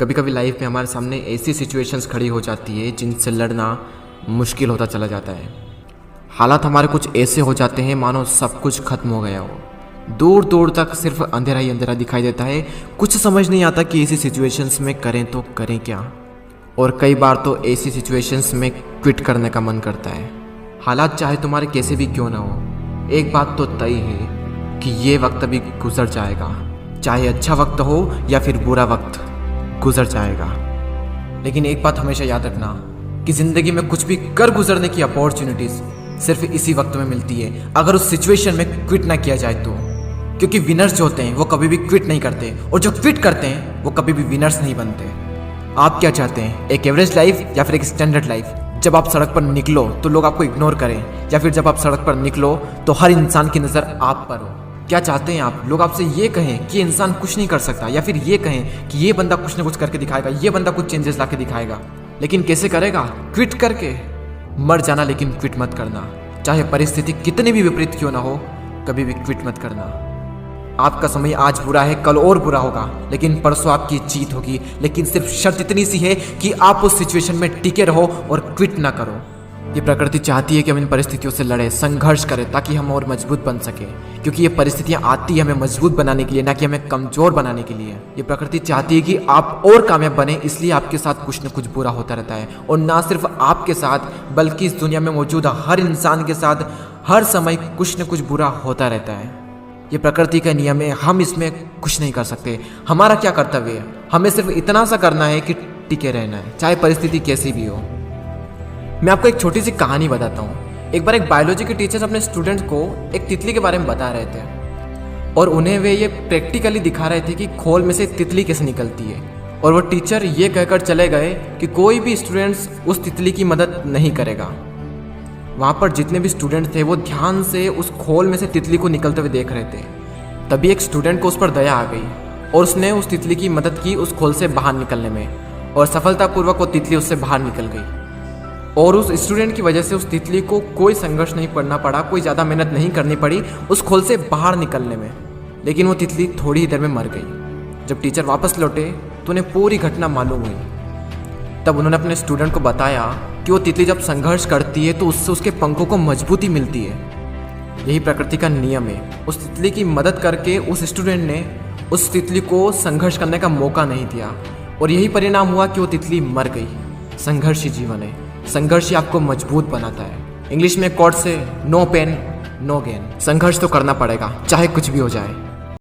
कभी कभी लाइफ में हमारे सामने ऐसी सिचुएशंस खड़ी हो जाती है जिनसे लड़ना मुश्किल होता चला जाता है। हालात हमारे कुछ ऐसे हो जाते हैं मानो सब कुछ खत्म हो गया हो। दूर दूर तक सिर्फ अंधेरा ही अंधेरा दिखाई देता है। कुछ समझ नहीं आता कि ऐसी सिचुएशंस में करें तो करें क्या। और कई बार तो ऐसी सिचुएशंस में क्विट करने का मन करता है। हालात चाहे तुम्हारे कैसे भी क्यों ना हो, एक बात तो तय है कि ये वक्त भी गुजर जाएगा। चाहे अच्छा वक्त हो या फिर बुरा वक्त, गुजर जाएगा। लेकिन एक बात हमेशा याद रखना कि ज़िंदगी में कुछ भी कर गुजरने की अपॉर्चुनिटीज़ सिर्फ इसी वक्त में मिलती है, अगर उस सिचुएशन में क्विट ना किया जाए तो। क्योंकि विनर्स जो होते हैं वो कभी भी क्विट नहीं करते, और जो क्विट करते हैं वो कभी भी विनर्स नहीं बनते। आप क्या चाहते हैं, एक एवरेज लाइफ या फिर एक स्टैंडर्ड लाइफ? जब आप सड़क पर निकलो तो लोग आपको इग्नोर करें, या फिर जब आप सड़क पर निकलो तो हर इंसान की नज़र आप पर हो? क्या चाहते हैं आप? लोग आपसे ये कहें कि इंसान कुछ नहीं कर सकता, या फिर ये कहें कि ये बंदा कुछ ना कुछ करके दिखाएगा, ये बंदा कुछ चेंजेस ला के दिखाएगा। लेकिन कैसे करेगा? क्विट करके। मर जाना लेकिन क्विट मत करना। चाहे परिस्थिति कितनी भी विपरीत क्यों ना हो, कभी भी क्विट मत करना। आपका समय आज बुरा है, कल और बुरा होगा, लेकिन परसों आपकी जीत होगी। लेकिन सिर्फ शर्त इतनी सी है कि आप उस सिचुएशन में टिके रहो और क्विट ना करो। ये प्रकृति चाहती है कि हम इन परिस्थितियों से लड़ें, संघर्ष करें, ताकि हम और मजबूत बन सके। क्योंकि ये परिस्थितियाँ आती है हमें मजबूत बनाने के लिए, ना कि हमें कमज़ोर बनाने के लिए। ये प्रकृति चाहती है कि आप और कामयाब बने, इसलिए आपके साथ कुछ न कुछ बुरा होता रहता है। और ना सिर्फ आपके साथ, बल्कि इस दुनिया में मौजूद हर इंसान के साथ हर समय कुछ न कुछ बुरा होता रहता है। ये प्रकृति का नियम है, हम इसमें कुछ नहीं कर सकते। हमारा क्या कर्तव्य है? हमें सिर्फ इतना सा करना है कि टिके रहना है, चाहे परिस्थिति कैसी भी हो। मैं आपको एक छोटी सी कहानी बताता हूँ। एक बार एक बायोलॉजी के टीचर अपने स्टूडेंट्स को एक तितली के बारे में बता रहे थे, और उन्हें वे ये प्रैक्टिकली दिखा रहे थे कि खोल में से तितली कैसे निकलती है। और वो टीचर ये कहकर चले गए कि कोई भी स्टूडेंट्स उस तितली की मदद नहीं करेगा। वहाँ पर जितने भी स्टूडेंट थे वो ध्यान से उस खोल में से तितली को निकलते हुए देख रहे थे। तभी एक स्टूडेंट को उस पर दया आ गई और उसने उस तितली की मदद की उस खोल से बाहर निकलने में, और सफलतापूर्वक वो तितली उससे बाहर निकल गई। और उस स्टूडेंट की वजह से उस तितली को कोई संघर्ष नहीं करना पड़ा, कोई ज़्यादा मेहनत नहीं करनी पड़ी उस खोल से बाहर निकलने में। लेकिन वो तितली थोड़ी ही देर में मर गई। जब टीचर वापस लौटे तो उन्हें पूरी घटना मालूम हुई। तब उन्होंने अपने स्टूडेंट को बताया कि वो तितली जब संघर्ष करती है तो उससे उसके पंखों को मजबूती मिलती है। यही प्रकृति का नियम है। उस तितली की मदद करके उस स्टूडेंट ने उस तितली को संघर्ष करने का मौका नहीं दिया, और यही परिणाम हुआ कि वो तितली मर गई। संघर्ष ही जीवन है, संघर्ष ही आपको मजबूत बनाता है। इंग्लिश में कोट से नो पेन नो गेन। संघर्ष तो करना पड़ेगा, चाहे कुछ भी हो जाए।